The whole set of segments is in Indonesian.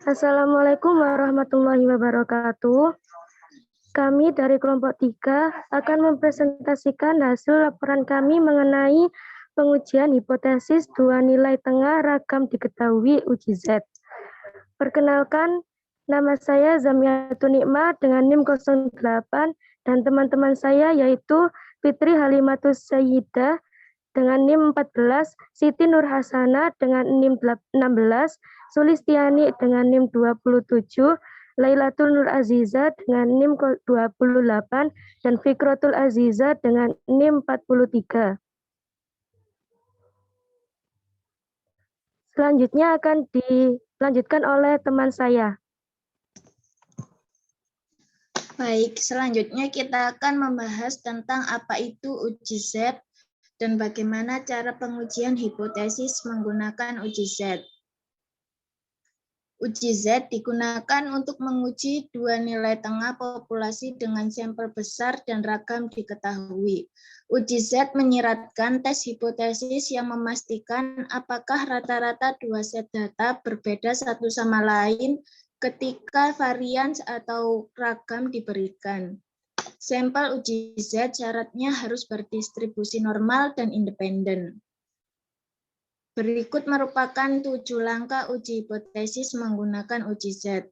Assalamualaikum warahmatullahi wabarakatuh. Kami dari kelompok 3 akan mempresentasikan hasil laporan kami mengenai pengujian hipotesis dua nilai tengah ragam diketahui uji Z. Perkenalkan, nama saya Zamiatun Nikmah dengan NIM 08 dan teman-teman saya yaitu Fitri Halimatus Sayyidah dengan NIM 14, Siti Nur Hasanah dengan NIM 16, Sulistiani dengan NIM 27, Lailatul Nur Aziza dengan NIM 28, dan Fikratul Aziza dengan NIM 43. Selanjutnya akan dilanjutkan oleh teman saya. Baik, selanjutnya kita akan membahas tentang apa itu uji Z dan bagaimana cara pengujian hipotesis menggunakan uji Z. Uji Z digunakan untuk menguji dua nilai tengah populasi dengan sampel besar dan ragam diketahui. Uji Z menyiratkan tes hipotesis yang memastikan apakah rata-rata dua set data berbeda satu sama lain ketika varian atau ragam diberikan. Sampel uji Z syaratnya harus berdistribusi normal dan independen. Berikut merupakan 7 langkah uji hipotesis menggunakan uji Z.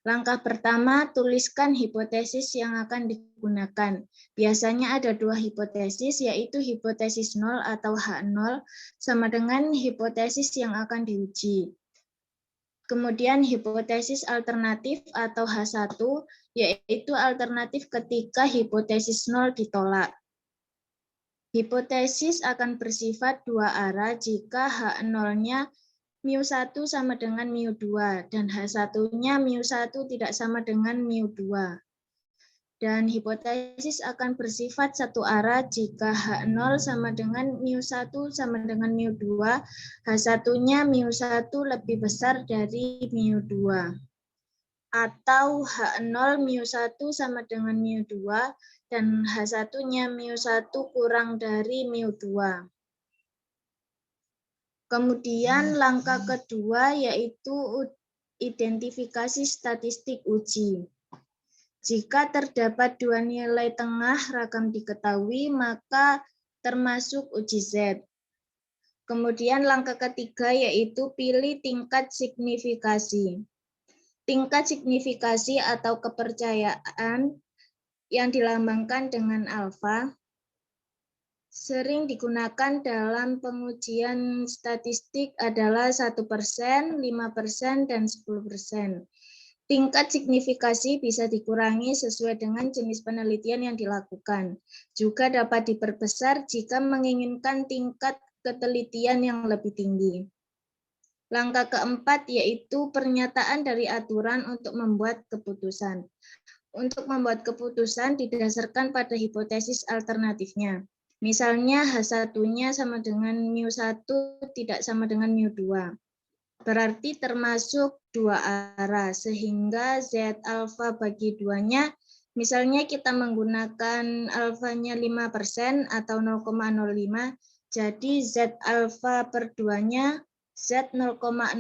Langkah pertama, tuliskan hipotesis yang akan digunakan. Biasanya ada dua hipotesis, yaitu hipotesis 0 atau H0 sama dengan hipotesis yang akan diuji. Kemudian hipotesis alternatif atau H1, yaitu alternatif ketika hipotesis 0 ditolak. Hipotesis akan bersifat dua arah jika H0-nya μ1 sama dengan μ2 dan H1-nya μ1 tidak sama dengan μ2. Dan hipotesis akan bersifat satu arah jika H0 sama dengan μ1 sama dengan μ2, H1-nya μ1 lebih besar dari μ2. Atau H0 μ1 sama dengan μ2 dan H1-nya μ1 kurang dari μ2. Kemudian langkah kedua yaitu identifikasi statistik uji. Jika terdapat dua nilai tengah ragam diketahui, maka termasuk uji Z. Kemudian langkah ketiga yaitu pilih tingkat signifikasi. Tingkat signifikasi atau kepercayaan yang dilambangkan dengan alfa sering digunakan dalam pengujian statistik adalah 1%, 5%, dan 10%. Tingkat signifikasi bisa dikurangi sesuai dengan jenis penelitian yang dilakukan. Juga dapat diperbesar jika menginginkan tingkat ketelitian yang lebih tinggi. Langkah keempat yaitu pernyataan dari aturan untuk membuat keputusan. Untuk membuat keputusan didasarkan pada hipotesis alternatifnya. Misalnya H1-nya sama dengan μ1 tidak sama dengan μ2. Berarti termasuk dua arah sehingga Z alfa bagi duanya, misalnya kita menggunakan alfanya 5% atau 0,05, jadi Z alfa per duanya Z 0,05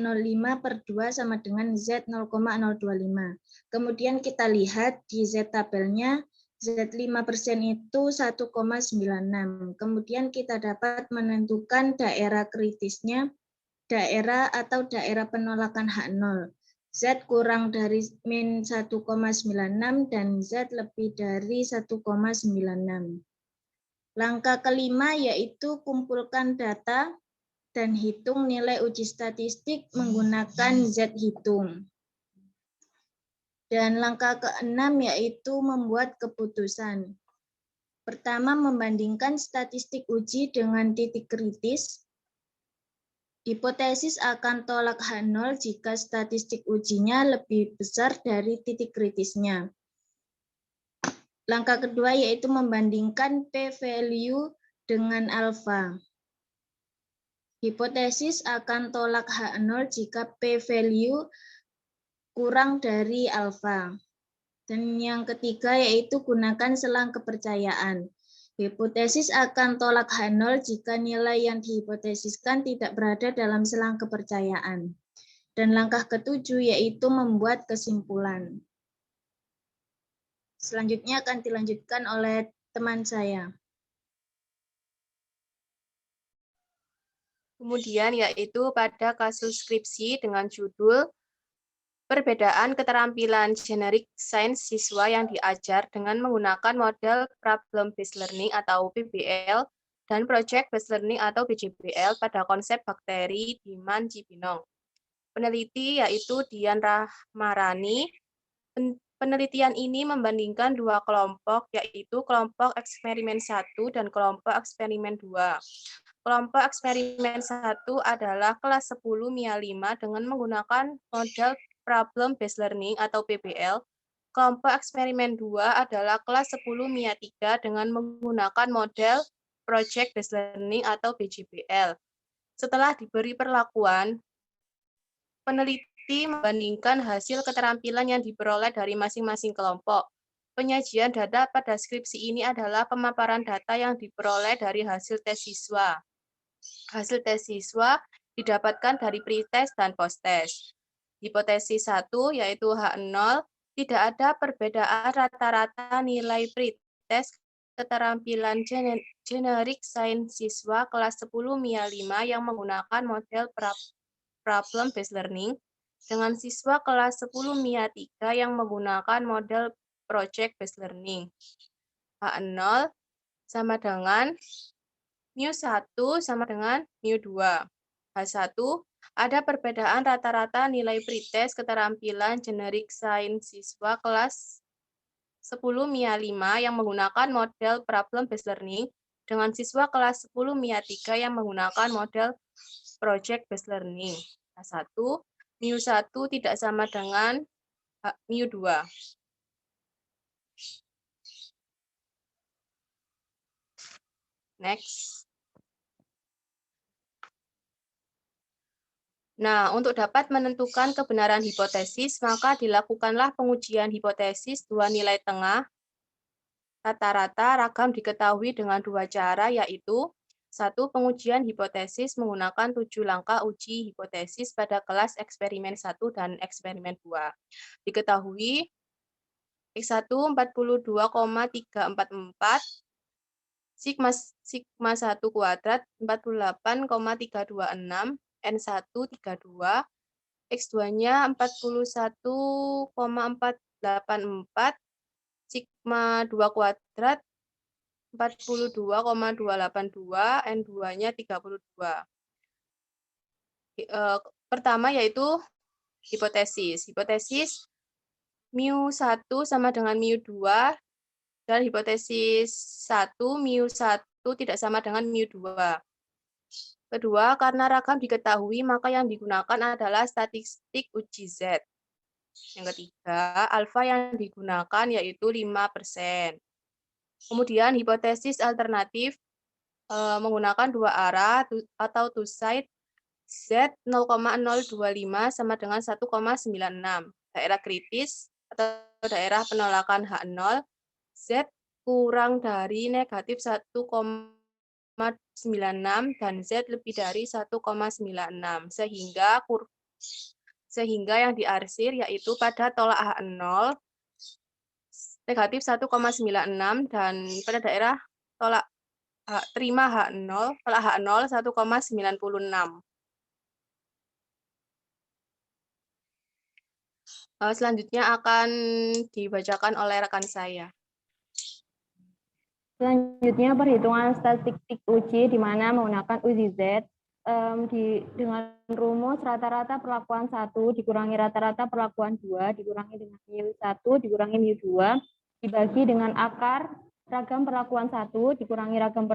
per 2 sama dengan Z 0,025. Kemudian kita lihat di Z tabelnya, Z 5% itu 1,96. Kemudian kita dapat menentukan daerah kritisnya, daerah atau daerah penolakan H0. Z kurang dari min 1,96 dan Z lebih dari 1,96. Langkah kelima yaitu kumpulkan data dan hitung nilai uji statistik menggunakan Z hitung. Dan langkah keenam yaitu membuat keputusan. Pertama, membandingkan statistik uji dengan titik kritis. Hipotesis akan tolak H0 jika statistik ujinya lebih besar dari titik kritisnya. Langkah kedua yaitu membandingkan p-value dengan alfa. Hipotesis akan tolak H0 jika p-value kurang dari alfa. Dan yang ketiga yaitu gunakan selang kepercayaan. Hipotesis akan tolak H0 jika nilai yang dihipotesiskan tidak berada dalam selang kepercayaan. Dan langkah ketujuh yaitu membuat kesimpulan. Selanjutnya akan dilanjutkan oleh teman saya. Kemudian yaitu pada kasus skripsi dengan judul perbedaan keterampilan generik sains siswa yang diajar dengan menggunakan model problem based learning atau PBL dan project based learning atau PJBL pada konsep bakteri di Man Cibinong. Peneliti yaitu Dian Rahmarani. Penelitian ini membandingkan dua kelompok, yaitu kelompok eksperimen 1 dan kelompok eksperimen 2. Kelompok eksperimen 1 adalah kelas 10 MIA 5 dengan menggunakan model Problem Based Learning atau PBL. Kelompok eksperimen 2 adalah kelas 10 MIA 3 dengan menggunakan model Project Based Learning atau PJBL. Setelah diberi perlakuan, peneliti membandingkan hasil keterampilan yang diperoleh dari masing-masing kelompok. Penyajian data pada skripsi ini adalah pemaparan data yang diperoleh dari hasil tes siswa. Hasil tes siswa didapatkan dari pretest dan posttest. Hipotesis 1 yaitu H0, tidak ada perbedaan rata-rata nilai pretest keterampilan generik sains siswa kelas 10 MIA 5 yang menggunakan model problem based learning dengan siswa kelas 10 MIA 3 yang menggunakan model project based learning. H0 sama dengan mu1 sama dengan mu2. H1, ada perbedaan rata-rata nilai pretest keterampilan generik sains siswa kelas 10 MIA 5 yang menggunakan model problem based learning dengan siswa kelas 10 MIA 3 yang menggunakan model project based learning. H1, mu1 tidak sama dengan mu2. Next. Nah, untuk dapat menentukan kebenaran hipotesis, maka dilakukanlah pengujian hipotesis dua nilai tengah. Rata-rata ragam diketahui dengan dua cara, yaitu 1. Pengujian hipotesis menggunakan 7 langkah uji hipotesis pada kelas eksperimen 1 dan eksperimen 2. Diketahui X1 42,344, sigma 1 kuadrat 48,326, N1 32, X2-nya 41,484, sigma 2 kuadrat 42,282, N2-nya 32. Pertama yaitu hipotesis. Hipotesis mu1 sama dengan mu2, dan hipotesis 1 mu1 tidak sama dengan mu2. Kedua, karena ragam diketahui, maka yang digunakan adalah statistik uji Z. Yang ketiga, alfa yang digunakan yaitu 5%. Kemudian hipotesis alternatif menggunakan dua arah atau two side Z 0,025 sama dengan 1,96. Daerah kritis atau daerah penolakan H0, Z kurang dari negatif 1,96 dan Z lebih dari 1,96 sehingga yang diarsir yaitu pada tolak H0 negatif 1,96 dan pada daerah tolak terima H0 tolak H0 1,96. Selanjutnya akan dibacakan oleh rekan saya. Selanjutnya perhitungan statistik uji di mana menggunakan uji Z dengan rumus rata-rata perlakuan 1 dikurangi rata-rata perlakuan 2 dikurangi dengan mu1 dikurangi mu2 dibagi dengan akar ragam perlakuan 1 dikurangi ragam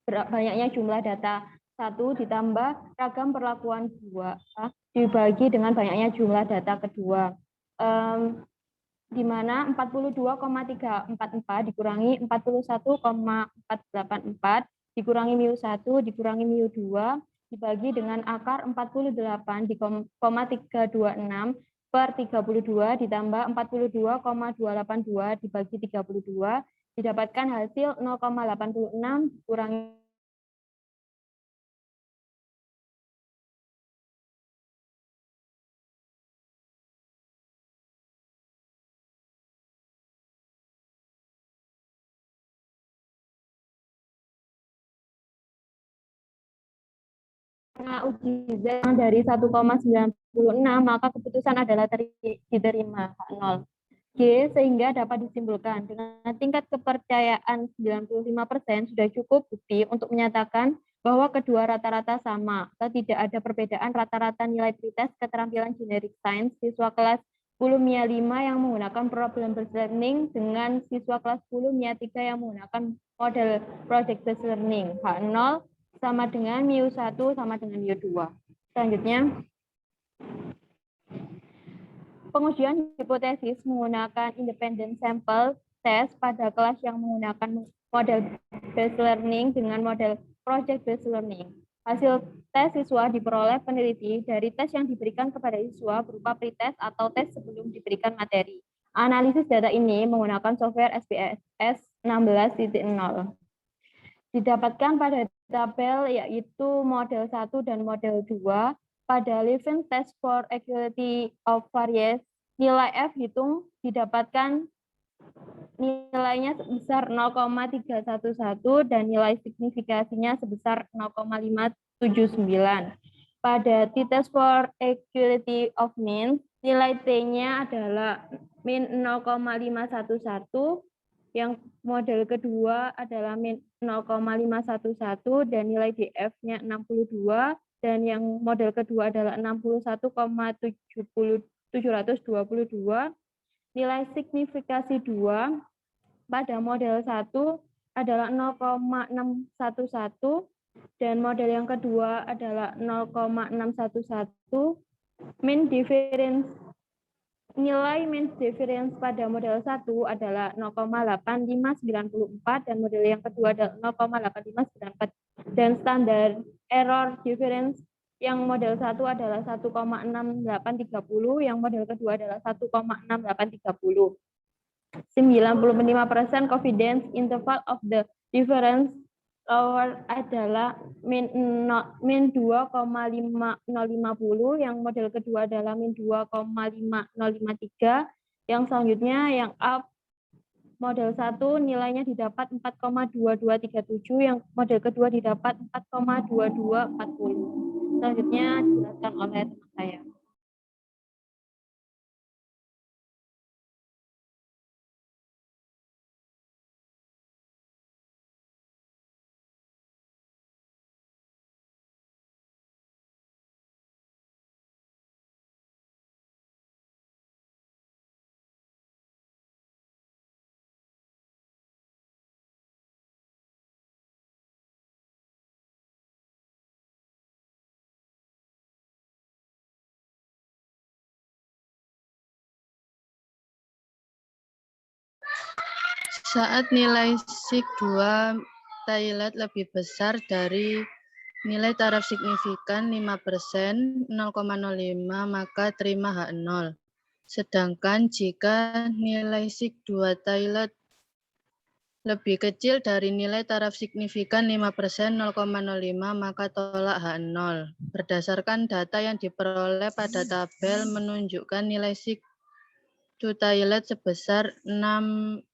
banyaknya jumlah data 1 ditambah ragam perlakuan 2 dibagi dengan banyaknya jumlah data kedua. Di mana 42,344 dikurangi 41,484 dikurangi mu1 dikurangi mu2 dibagi dengan akar 48,326 per 32 ditambah 42,282 dibagi 32 Didapatkan hasil 0,86 kurangi uji Z yang dari 1,96, maka keputusan adalah diterima H0. G sehingga dapat disimpulkan dengan tingkat kepercayaan 95% sudah cukup bukti untuk menyatakan bahwa kedua rata-rata sama atau tidak ada perbedaan rata-rata nilai pretest keterampilan generik sains siswa kelas 10 MIA 5 yang menggunakan problem based learning dengan siswa kelas 10 MIA 3 yang menggunakan model project based learning. H0 sama dengan MIU1 sama dengan MIU2. Selanjutnya, pengujian hipotesis menggunakan independent sample test pada kelas yang menggunakan model based learning dengan model project based learning. Hasil tes siswa diperoleh peneliti dari tes yang diberikan kepada siswa berupa pretest atau tes sebelum diberikan materi. Analisis data ini menggunakan software SPSS 16.0. Didapatkan pada tabel yaitu model 1 dan model 2. Pada living test for accuracy of variance, nilai F hitung didapatkan nilainya sebesar 0,311 dan nilai signifikasinya sebesar 0,579. Pada t-test for accuracy of mean, nilai T-nya adalah min 0,511, yang model kedua adalah min 0,511 dan nilai DF-nya 62, dan yang model kedua adalah 61,722. Nilai signifikasi 2 pada model 1 adalah 0,611 dan model yang kedua adalah 0,611. Nilai mean difference pada model 1 adalah 0,8594 dan model yang kedua adalah 0,8594. Dan standar error difference yang model 1 adalah 1,6830, yang model kedua adalah 1,6830. 95% confidence interval of the difference lower adalah min 2,5050, yang model kedua adalah min 2,5053. Yang selanjutnya yang up model 1 nilainya didapat 4,2237, yang model kedua didapat 4,2240. Selanjutnya dijelaskan oleh teman saya. Saat nilai SIG2 Thailand lebih besar dari nilai taraf signifikan 5%, 0,05, maka terima H0. Sedangkan jika nilai SIG2 Thailand lebih kecil dari nilai taraf signifikan 5%, 0,05, maka tolak H0. Berdasarkan data yang diperoleh pada tabel menunjukkan nilai SIG2 Thailand sebesar 611,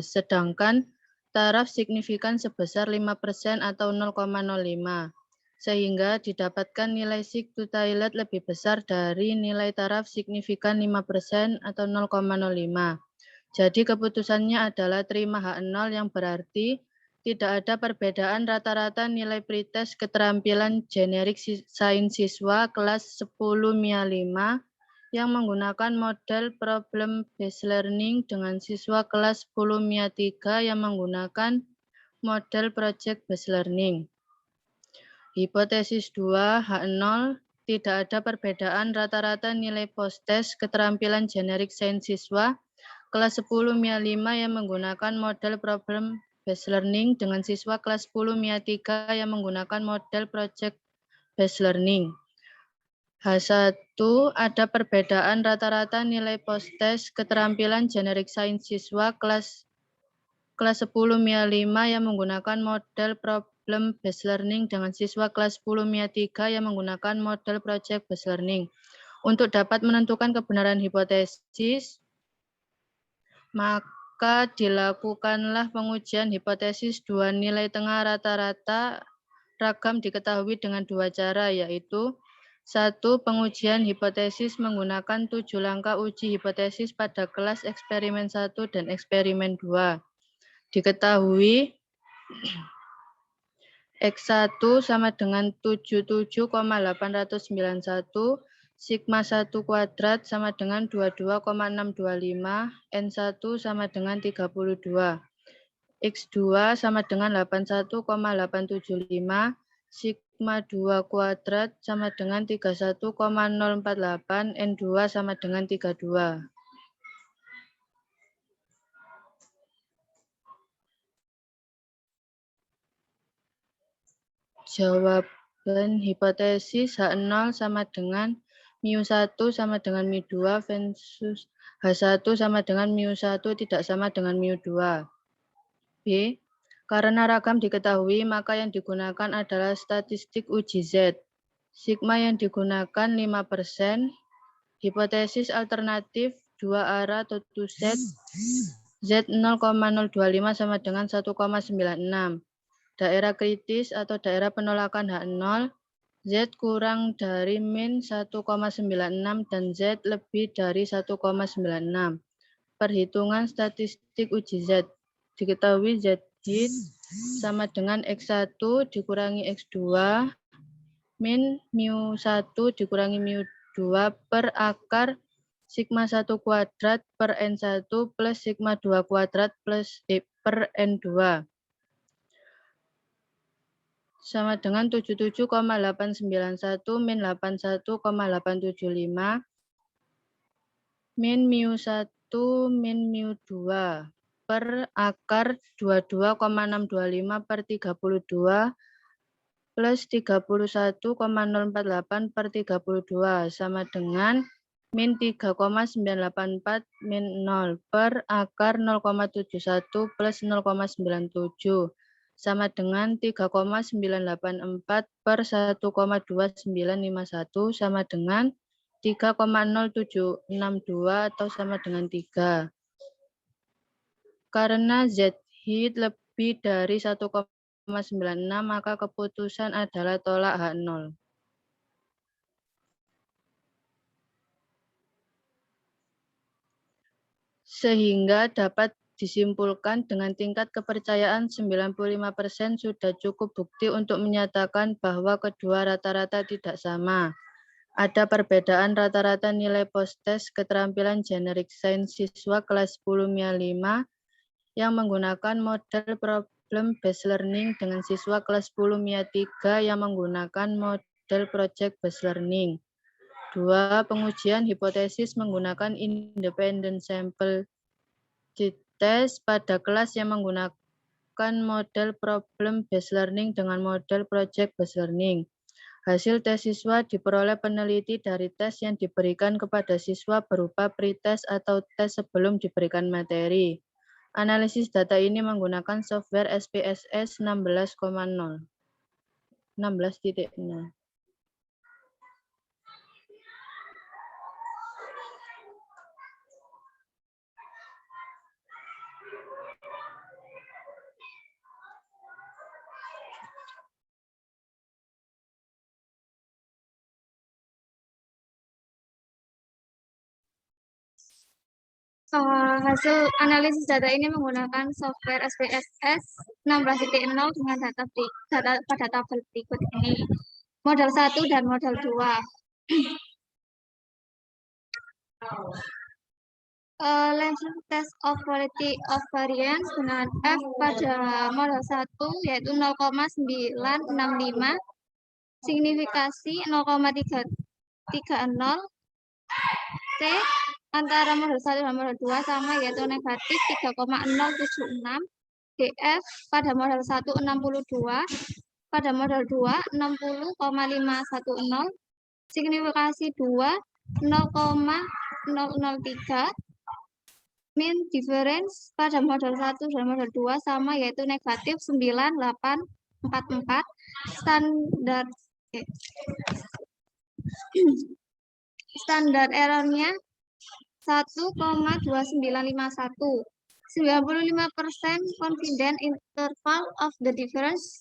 sedangkan taraf signifikan sebesar 5% atau 0,05, sehingga didapatkan nilai SIG2 Thailand lebih besar dari nilai taraf signifikan 5% atau 0,05. Jadi keputusannya adalah terima H0, yang berarti tidak ada perbedaan rata-rata nilai pretest keterampilan generik sains siswa kelas 10 MIA 5 yang menggunakan model problem based learning dengan siswa kelas 10 MIA 3 yang menggunakan model project based learning. Hipotesis 2 H0, tidak ada perbedaan rata-rata nilai post-test keterampilan generik sains siswa kelas 10 MIA 5 yang menggunakan model problem based learning dengan siswa kelas 10 MIA 3 yang menggunakan model project based learning. H1, ada perbedaan rata-rata nilai post-test keterampilan generik sains siswa kelas kelas 10 MIA 5 yang menggunakan model problem based learning dengan siswa kelas 10 MIA 3 yang menggunakan model project based learning. Untuk dapat menentukan kebenaran hipotesis, maka dilakukanlah pengujian hipotesis dua nilai tengah rata-rata ragam diketahui dengan dua cara, yaitu 1. Pengujian hipotesis menggunakan 7 langkah uji hipotesis pada kelas eksperimen 1 dan eksperimen 2. Diketahui X1 sama dengan 77,891, sigma 1 kuadrat sama dengan 22,625, N1 sama dengan 32. X2 sama dengan 81,875, sigma 2 kuadrat sama dengan 31,048, N2 sama dengan 32. Jawaban hipotesis H0 sama dengan mu1 sama dengan mu2 versus H1 sama dengan mu1 tidak sama dengan mu2. B. Karena ragam diketahui, maka yang digunakan adalah statistik uji Z. Sigma yang digunakan 5%, hipotesis alternatif 2 arah atau 2Z, Z 0,025 sama dengan 1,96. Daerah kritis atau daerah penolakan H0, Z kurang dari min 1,96 dan Z lebih dari 1,96. Perhitungan statistik uji Z. Diketahui Z hit sama dengan X1 dikurangi X2 min mu1 dikurangi mu2 per akar sigma 1 kuadrat per N1 plus sigma 2 kuadrat plus per N2. Sama dengan 77,891 min 81,875 min mu1 min mu2 per akar 22,625 per 32 plus 31,048 per 32 sama dengan min 3,984 min 0 per akar 0,71 plus 0,97 sama dengan 3,984 per 1,2951 sama dengan 3,0762 atau sama dengan 3. Karena Z hit lebih dari 1,96 maka keputusan adalah tolak H0. Sehingga dapat disimpulkan dengan tingkat kepercayaan 95% sudah cukup bukti untuk menyatakan bahwa kedua rata-rata tidak sama. Ada perbedaan rata-rata nilai post-test keterampilan generik sains siswa kelas 10 MIA 5 yang menggunakan model problem based learning dengan siswa kelas 10 MIA 3 yang menggunakan model project based learning. 2. Pengujian hipotesis menggunakan independent sample tes pada kelas yang menggunakan model problem based learning dengan model project based learning. Hasil tes siswa diperoleh peneliti dari tes yang diberikan kepada siswa berupa pretest atau tes sebelum diberikan materi. Analisis data ini menggunakan software SPSS 16.0. Hasil analisis data ini menggunakan software SPSS 16.0 dengan data pada tabel berikut ini. Model 1 dan model 2. Length test of quality of variance dengan F pada model 1 yaitu 0,965, signifikasi 0,330, T antara model 1 dan model 2 sama yaitu negatif 3,076, DF pada model 1 62, pada model 2 60,510, signifikasi 2 0,003, mean difference pada model 1 dan model 2 sama, yaitu negatif 9844. Standar errornya 1,2951. 95% confident interval of the difference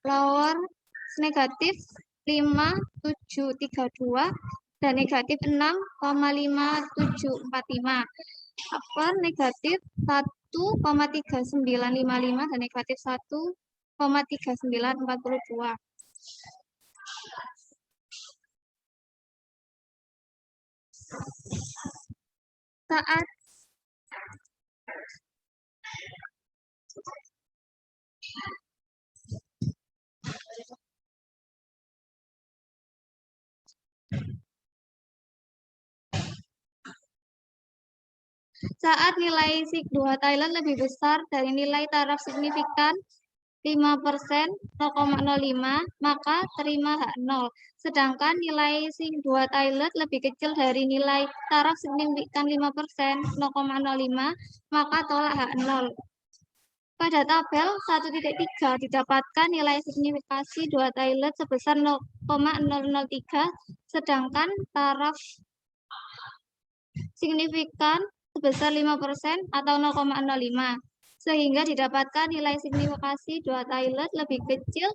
lower negatif 5732 dan negatif 6,5745. Upper negatif 1,3955 dan negatif 1,3942. Saat nilai sig2 Thailand lebih besar dari nilai taraf signifikan 5%, 0,05, maka terima H0. Sedangkan nilai sig2 Thailand lebih kecil dari nilai taraf signifikan 5%, 0,05, maka tolak H0. Pada tabel 1.3 didapatkan nilai signifikasi 2 Thailand sebesar 0,003, sedangkan taraf signifikan sebesar 5% atau 0,05. Sehingga didapatkan nilai signifikasi 2 Thailand lebih kecil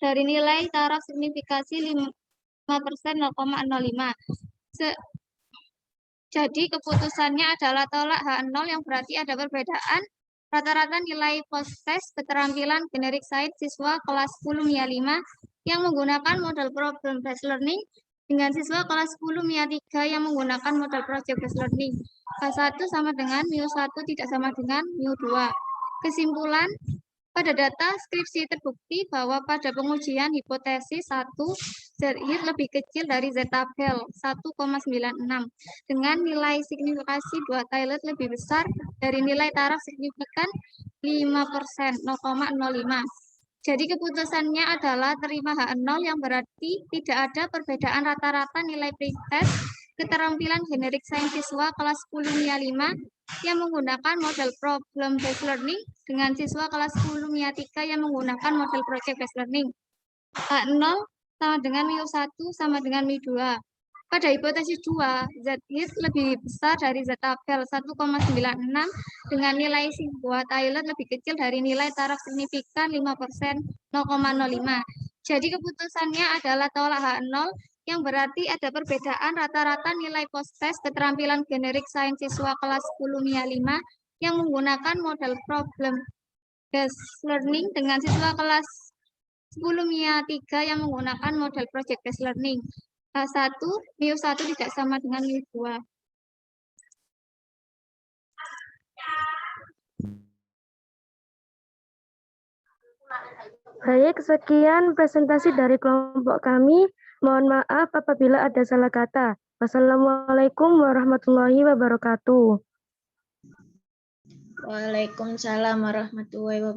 dari nilai taraf signifikasi 5%, 0,05. Jadi keputusannya adalah tolak H0 yang berarti ada perbedaan rata-rata nilai post-test keterampilan generik sains siswa kelas 10 MIA 5 yang menggunakan model problem based learning dengan siswa kelas 10 MIA 3 yang menggunakan model project based learning. K1 sama dengan MIU1 tidak sama dengan MIU2. Kesimpulan, pada data skripsi terbukti bahwa pada pengujian hipotesis 1, Z-hit lebih kecil dari Z-tabel 1,96 dengan nilai signifikasi 2 Thailand lebih besar dari nilai taraf signifikan 5%, 0,05. Jadi keputusannya adalah terima H0 yang berarti tidak ada perbedaan rata-rata nilai pretest keterampilan generik sains siswa kelas 10 MIA 5 yang menggunakan model problem based learning dengan siswa kelas 10 MIA 3 yang menggunakan model project based learning. H0 sama dengan MIU1 sama dengan MIU2. Pada hipotesis 2, Z-hit lebih besar dari Z-tabel 1,96 dengan nilai sig2 Thailand lebih kecil dari nilai taraf signifikan 5%, 0,05. Jadi keputusannya adalah tolak H0 yang berarti ada perbedaan rata-rata nilai post-test keterampilan generik sains siswa kelas 10 MIA 5 yang menggunakan model problem based learning dengan siswa kelas 10 MIA 3 yang menggunakan model project based learning. H1, MIU1 tidak sama dengan MIU2. Baik, sekian presentasi dari kelompok kami. Mohon maaf apabila ada salah kata. Wassalamualaikum warahmatullahi wabarakatuh. Waalaikumsalam warahmatullahi wabarakatuh.